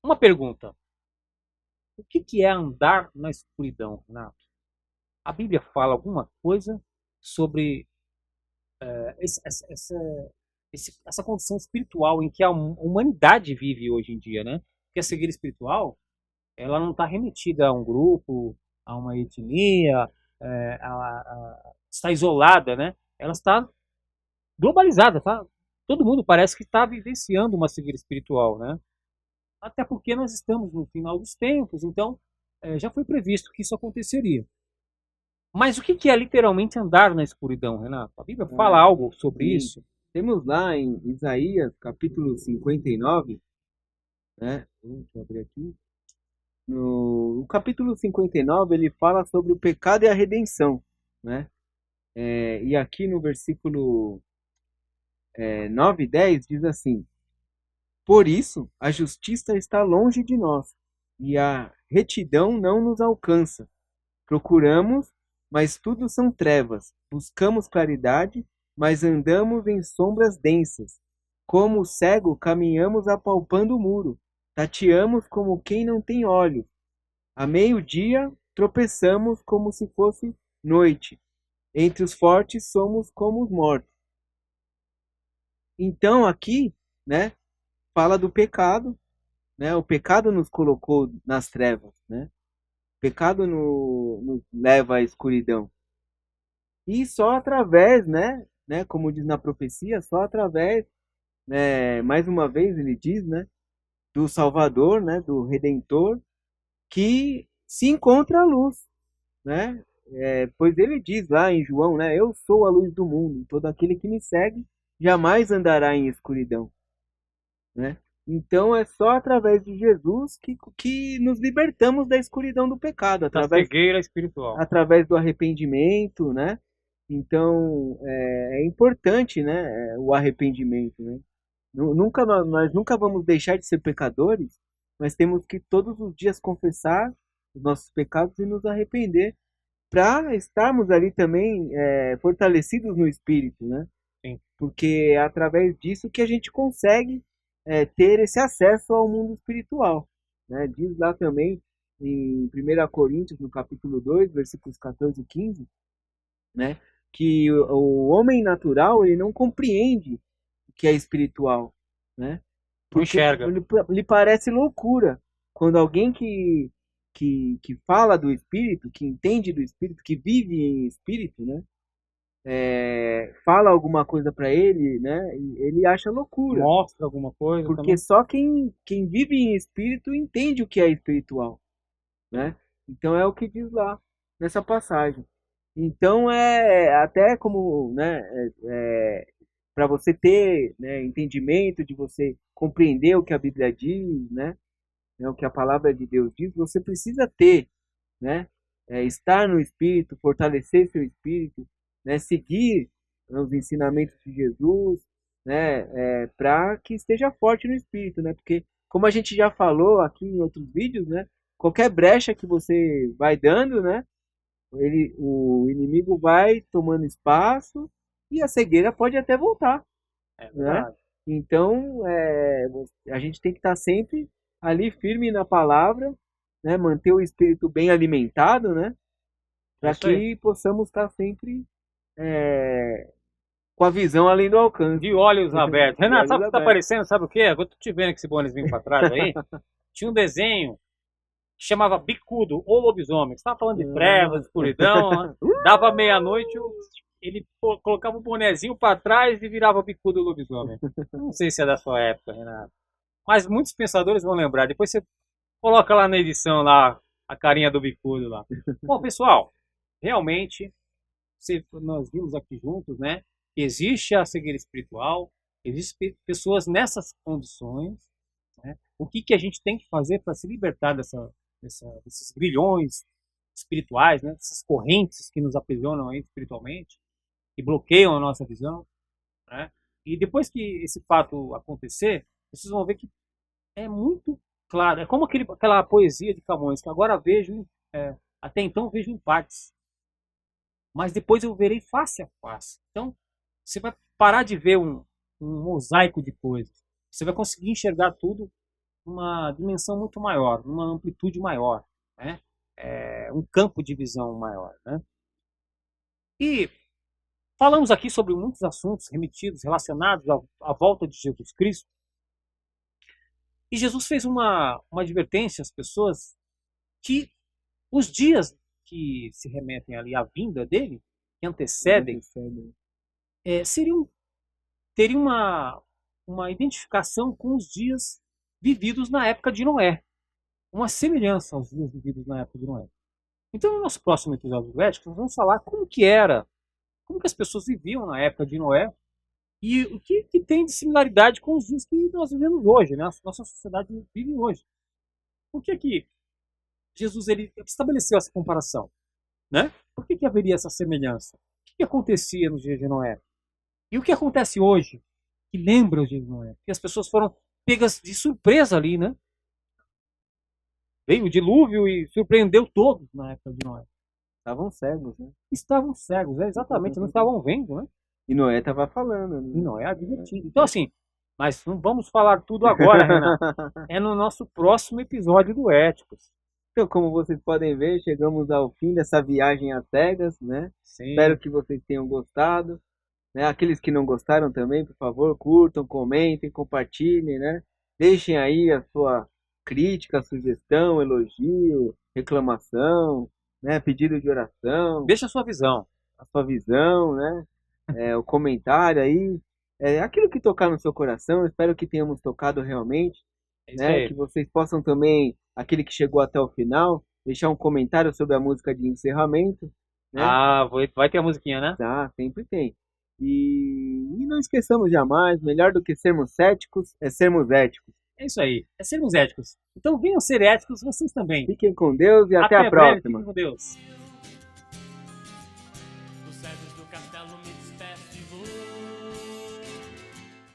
Uma pergunta: o que é andar na escuridão, Renato? A Bíblia fala alguma coisa sobre essa condição espiritual em que a humanidade vive hoje em dia, né? Porque a cegueira espiritual, ela não está remetida a um grupo, a uma etnia, está isolada, né? Ela está globalizada, tá? Todo mundo parece que está vivenciando uma cegueira espiritual, né? Até porque nós estamos no final dos tempos, então já foi previsto que isso aconteceria. Mas o que é literalmente andar na escuridão, Renato? A Bíblia fala Ah, algo sobre sim. isso? Temos lá em Isaías, capítulo 59, né? Deixa eu abrir aqui. No capítulo 59, ele fala sobre o pecado e a redenção, né? E aqui no versículo 9 e 10 diz assim: Por isso, a justiça está longe de nós, e a retidão não nos alcança. Procuramos, mas tudo são trevas. Buscamos claridade, mas andamos em sombras densas. Como o cego, caminhamos apalpando o muro. Tateamos como quem não tem olhos. A meio-dia, tropeçamos como se fosse noite. Entre os fortes, somos como os mortos. Então, aqui, né, fala do pecado, né? O pecado nos colocou nas trevas, né? O pecado nos leva à escuridão. E só através, como diz na profecia, só através, mais uma vez ele diz, né, do Salvador, né, do Redentor, que se encontra a luz, né? Pois ele diz lá em João, né, eu sou a luz do mundo, todo aquele que me segue jamais andará em escuridão, né? Então é só através de Jesus que nos libertamos da escuridão do pecado, Da cegueira espiritual. através do arrependimento, né? Então é importante, né, o arrependimento, né? Nós nunca vamos deixar de ser pecadores, mas temos que todos os dias confessar os nossos pecados e nos arrepender para estarmos ali também fortalecidos no espírito, né? Sim. Porque é através disso que a gente consegue ter esse acesso ao mundo espiritual, né? Diz lá também em 1 Coríntios, no capítulo 2, versículos 14 e 15, né? Que o homem natural ele não compreende o que é espiritual, né? Não Porque enxerga. lhe parece loucura quando alguém que fala do espírito, que entende do espírito, que vive em espírito, né? Fala alguma coisa para ele, né? E ele acha loucura, Mostra alguma coisa porque também. só quem vive em espírito entende o que é espiritual, né? Então é o que diz lá nessa passagem. Então é até como, né, para você ter, né, entendimento, de você compreender o que a Bíblia diz, né, o que a palavra de Deus diz, você precisa ter, né, estar no Espírito, fortalecer seu Espírito, né, seguir os ensinamentos de Jesus, né, para que esteja forte no Espírito, né, porque como a gente já falou aqui em outros vídeos, né, qualquer brecha que você vai dando, né, o inimigo vai tomando espaço e a cegueira pode até voltar, É né? verdade. Então, a gente tem que estar sempre ali firme na palavra, né? Manter o espírito bem alimentado, né? É Para isso aí. que possamos estar sempre é, com a visão além do alcance, De olhos abertos. de Renato, olhos sabe o que tá abertos. aparecendo? Sabe o quê? Agora eu tô te vendo que esse bonezinho pra trás aí. Tinha um desenho que chamava Bicudo, ou Lobisomem. Você tava falando de trevas, Ah, escuridão, né? Dava meia-noite, ele colocava o bonezinho pra trás e virava Bicudo Lobisomem. Não sei se é da sua época, Renato. Mas muitos pensadores vão lembrar. Depois você coloca lá na edição lá a carinha do Bicudo lá. Bom, pessoal, realmente nós vimos aqui juntos, né? Que existe a cegueira espiritual, existem pessoas nessas condições, né? O que a gente tem que fazer para se libertar desses grilhões espirituais, né? Dessas correntes que nos aprisionam aí espiritualmente, que bloqueiam a nossa visão, né? E depois que esse fato acontecer, vocês vão ver que é muito claro. É como aquela poesia de Camões, que agora vejo, até então vejo em partes, mas depois eu verei face a face. Então, você vai parar de ver um mosaico de coisas. Você vai conseguir enxergar tudo numa dimensão muito maior, numa amplitude maior, né? Um campo de visão maior, né? E falamos aqui sobre muitos assuntos remetidos, relacionados à volta de Jesus Cristo. E Jesus fez uma advertência às pessoas que os dias que se remetem ali à vinda dele, que antecedem, teriam uma identificação com os dias vividos na época de Noé. Uma semelhança aos dias vividos na época de Noé. Então, no nosso próximo episódio do Éticos, nós vamos falar como que as pessoas viviam na época de Noé e o que tem de similaridade com os dias que nós vivemos hoje, né? A nossa sociedade vive hoje. Por que Jesus ele estabeleceu essa comparação? Né? Por que haveria essa semelhança? O que acontecia nos dias de Noé? E o que acontece hoje que lembra os dias de Noé? Porque as pessoas foram pegas de surpresa ali, né? Veio o dilúvio e surpreendeu todos na época de Noé. Estavam cegos, né? Estavam cegos, exatamente, não estavam vendo, né? E Noé estava falando. Né? E Noé advertindo. Então, assim, mas não vamos falar tudo agora, Renato. É no nosso próximo episódio do Éticos. Então, como vocês podem ver, chegamos ao fim dessa viagem às cegas, né? Sim. Espero que vocês tenham gostado. Né? Aqueles que não gostaram também, por favor, curtam, comentem, compartilhem, né? Deixem aí a sua crítica, sugestão, elogio, reclamação, né? Pedido de oração. Deixa a sua visão. A sua visão, né? O comentário aí. Aquilo que tocar no seu coração, espero que tenhamos tocado realmente. Né? Que vocês possam também, aquele que chegou até o final, deixar um comentário sobre a música de encerramento. Né? Vai ter a musiquinha, né? Tá, sempre tem. E não esqueçamos jamais, melhor do que sermos céticos é sermos éticos. É isso aí, é sermos éticos. Então venham ser éticos vocês também. Fiquem com Deus e até a breve, próxima. fiquem com Deus.